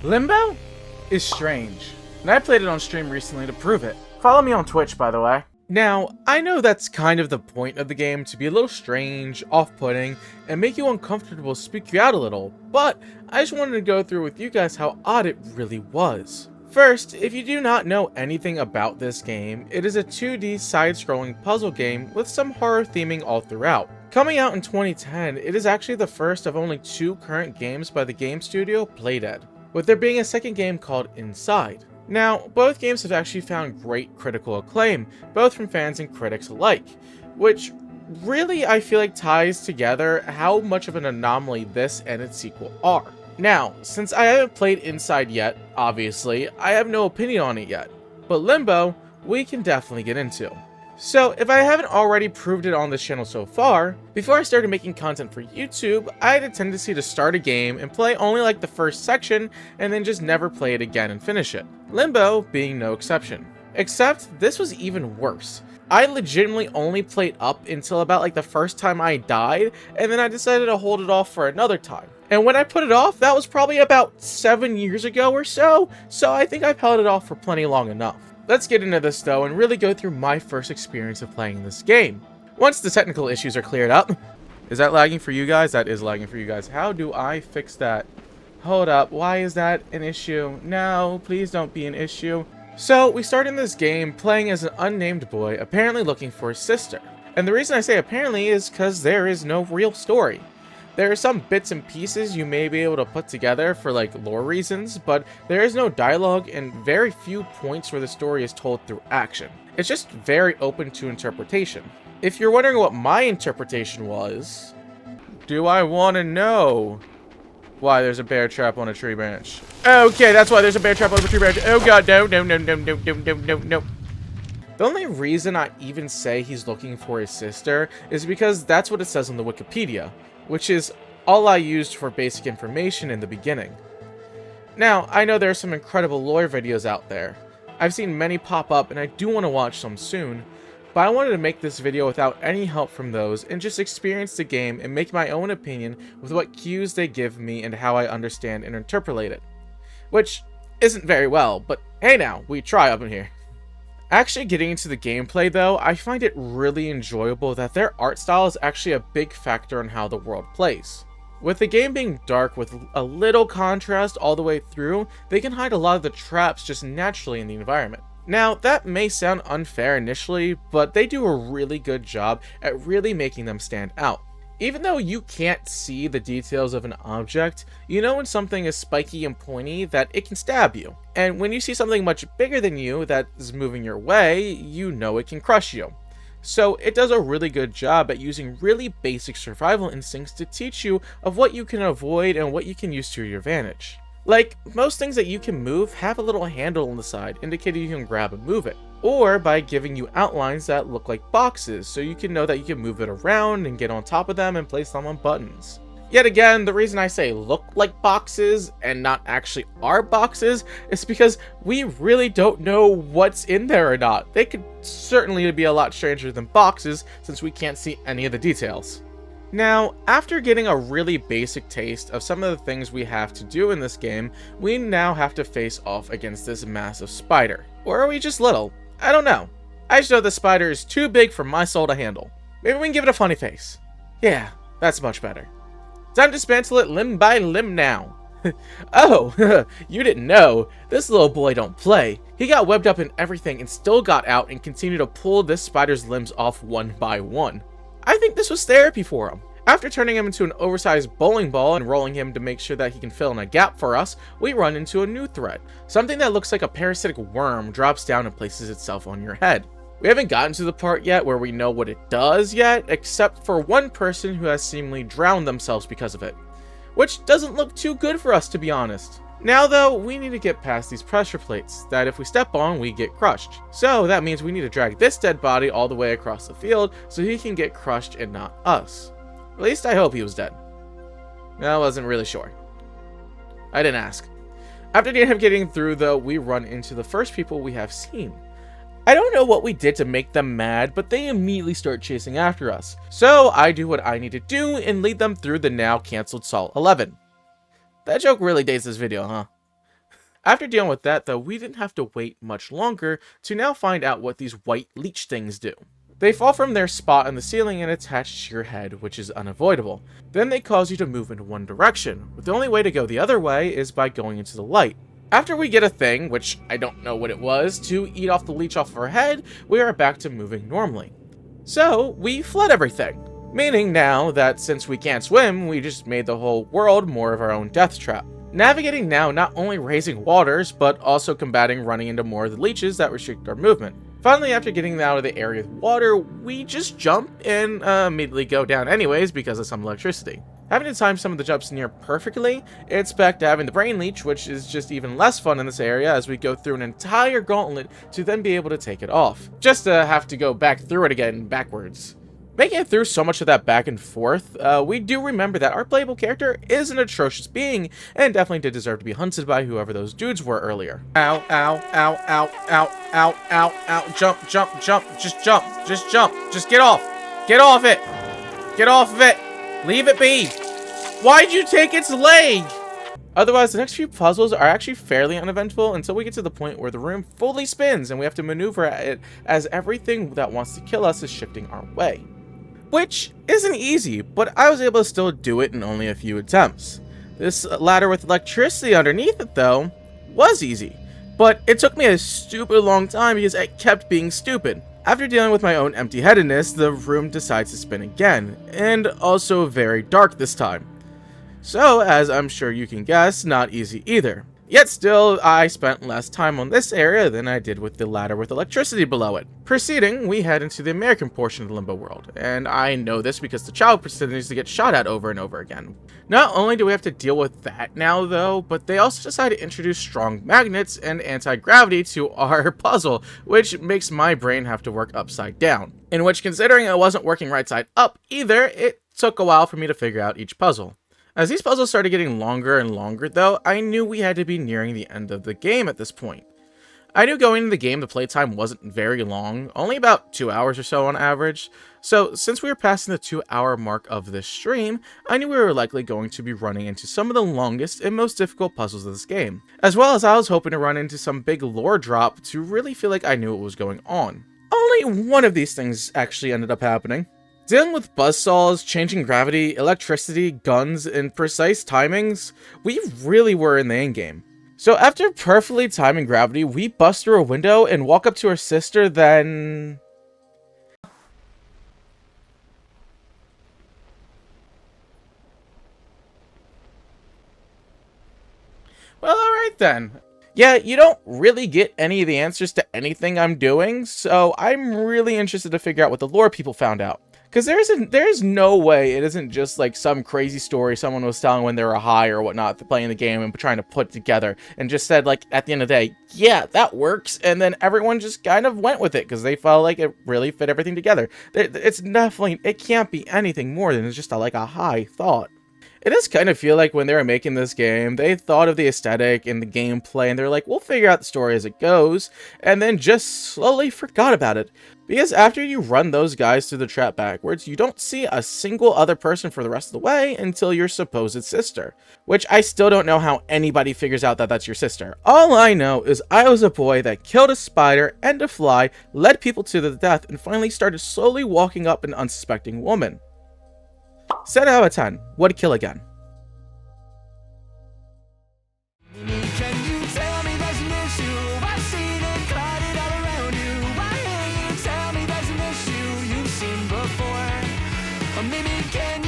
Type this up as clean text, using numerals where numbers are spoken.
Limbo is strange, and I played it on stream recently to prove it. Follow me on Twitch, by the way. Now, I know that's kind of the point of the game, to be a little strange, off-putting, and make you uncomfortable, spook you out a little, but I just wanted to go through with you guys how odd it really was. First, if you do not know anything about this game, it is a 2D side-scrolling puzzle game with some horror theming all throughout. Coming out in 2010, it is actually the first of only 2 current games by the game studio Playdead, with there being a second game called Inside. Now, both games have actually found great critical acclaim, both from fans and critics alike, which really I feel like ties together how much of an anomaly this and its sequel are. Now, since I haven't played Inside yet, obviously, I have no opinion on it yet, but Limbo, we can definitely get into. So, if I haven't already proved it on this channel so far, before I started making content for YouTube, I had a tendency to start a game and play only like the first section, and then just never play it again and finish it. Limbo being no exception. Except, this was even worse. I legitimately only played up until about like the first time I died, and then I decided to hold it off for another time. And when I put it off, that was probably about 7 years ago or so I think I've held it off for plenty long enough. Let's get into this though and really go through my first experience of playing this game. Once the technical issues are cleared up. Is that lagging for you guys? That is lagging for you guys. How do I fix that? Hold up, why is that an issue? No, please don't be an issue. So, we start in this game playing as an unnamed boy, apparently looking for his sister. And the reason I say apparently is because there is no real story. There are some bits and pieces you may be able to put together for like lore reasons, but there is no dialogue and very few points where the story is told through action. It's just very open to interpretation. If you're wondering what my interpretation was, do I want to know why there's a bear trap on a tree branch? Okay, that's why there's a bear trap on a tree branch. Oh god, no. The only reason I even say he's looking for his sister is because that's what it says on the Wikipedia, which is all I used for basic information in the beginning. Now, I know there are some incredible lore videos out there. I've seen many pop up and I do want to watch some soon, but I wanted to make this video without any help from those and just experience the game and make my own opinion with what cues they give me and how I understand and interpolate it. Which isn't very well, but hey now, we try up in here. Actually getting into the gameplay though, I find it really enjoyable that their art style is actually a big factor in how the world plays. With the game being dark with a little contrast all the way through, they can hide a lot of the traps just naturally in the environment. Now, that may sound unfair initially, but they do a really good job at really making them stand out. Even though you can't see the details of an object, you know when something is spiky and pointy that it can stab you. And when you see something much bigger than you that is moving your way, you know it can crush you. So it does a really good job at using really basic survival instincts to teach you of what you can avoid and what you can use to your advantage. Like, most things that you can move have a little handle on the side indicating you can grab and move it. Or by giving you outlines that look like boxes, so you can know that you can move it around and get on top of them and place them on buttons. Yet again, the reason I say look like boxes and not actually are boxes is because we really don't know what's in there or not. They could certainly be a lot stranger than boxes since we can't see any of the details. Now, after getting a really basic taste of some of the things we have to do in this game, we now have to face off against this massive spider. Or are we just little? I don't know. I just know the spider is too big for my soul to handle. Maybe we can give it a funny face. Yeah, that's much better. Time to dismantle it limb by limb now. Oh, you didn't know. This little boy don't play. He got webbed up in everything and still got out and continued to pull this spider's limbs off one by one. I think this was therapy for him. After turning him into an oversized bowling ball and rolling him to make sure that he can fill in a gap for us, we run into a new threat. Something that looks like a parasitic worm drops down and places itself on your head. We haven't gotten to the part yet where we know what it does yet, except for one person who has seemingly drowned themselves because of it. Which doesn't look too good for us, to be honest. Now though, we need to get past these pressure plates that if we step on, we get crushed. So that means we need to drag this dead body all the way across the field so he can get crushed and not us. At least I hope he was dead. I wasn't really sure. I didn't ask. After getting through though, we run into the first people we have seen. I don't know what we did to make them mad, but they immediately start chasing after us. So I do what I need to do and lead them through the now cancelled Salt 11. That joke really dates this video, huh? After dealing with that though, we didn't have to wait much longer to now find out what these white leech things do. They fall from their spot in the ceiling and attach to your head, which is unavoidable. Then they cause you to move in one direction, but the only way to go the other way is by going into the light. After we get a thing, which I don't know what it was, to eat off the leech off our head, we are back to moving normally. So, we fled everything. Meaning now that since we can't swim, we just made the whole world more of our own death trap. Navigating now not only raising waters, but also combating running into more of the leeches that restrict our movement. Finally, after getting out of the area with water, we just jump and immediately go down anyways because of some electricity. Having to time some of the jumps near perfectly, it's back to having the brain leech, which is just even less fun in this area as we go through an entire gauntlet to then be able to take it off. Just to have to go back through it again backwards. Making it through so much of that back and forth, we do remember that our playable character is an atrocious being, and definitely did deserve to be hunted by whoever those dudes were earlier. Ow, ow, ow, ow, ow, ow, ow, ow, jump, jump, jump, just jump, just get off it, get off of it, leave it be. Why'd you take its leg? Otherwise, the next few puzzles are actually fairly uneventful until we get to the point where the room fully spins and we have to maneuver at it as everything that wants to kill us is shifting our way. Which isn't easy, but I was able to still do it in only a few attempts. This ladder with electricity underneath it, though, was easy, but it took me a stupid long time because it kept being stupid. After dealing with my own empty-headedness, the room decides to spin again, and also very dark this time. So, as I'm sure you can guess, not easy either. Yet still, I spent less time on this area than I did with the ladder with electricity below it. Proceeding, we head into the American portion of the Limbo world, and I know this because the child continues to get shot at over and over again. Not only do we have to deal with that now though, but they also decide to introduce strong magnets and anti-gravity to our puzzle, which makes my brain have to work upside down. In which, considering it wasn't working right side up either, it took a while for me to figure out each puzzle. As these puzzles started getting longer and longer though, I knew we had to be nearing the end of the game at this point. I knew going into the game the playtime wasn't very long, only about 2 hours or so on average, so since we were passing the 2-hour mark of this stream, I knew we were likely going to be running into some of the longest and most difficult puzzles of this game, as well as I was hoping to run into some big lore drop to really feel like I knew what was going on. Only one of these things actually ended up happening. Dealing with buzzsaws, changing gravity, electricity, guns, and precise timings, we really were in the endgame. So after perfectly timing gravity, we bust through a window and walk up to her sister, then... Well, alright then. Yeah, you don't really get any of the answers to anything I'm doing, so I'm really interested to figure out what the lore people found out. Because there's no way it isn't just like some crazy story someone was telling when they were high or whatnot, playing the game and trying to put together, and just said, like, at the end of the day, yeah, that works, and then everyone just kind of went with it because they felt like it really fit everything together. It's definitely, it can't be anything more than it's just like a high thought. It does kind of feel like when they were making this game, they thought of the aesthetic and the gameplay, and they're like, we'll figure out the story as it goes, and then just slowly forgot about it. Because after you run those guys through the trap backwards, you don't see a single other person for the rest of the way until your supposed sister. Which I still don't know how anybody figures out that that's your sister. All I know is I was a boy that killed a spider and a fly, led people to the death, and finally started slowly walking up an unsuspecting woman. 7 out of 10. Would kill again. Can you tell me there's an issue? I've seen it crowded all around you. Why can't you tell me there's an issue you've seen before? Or maybe can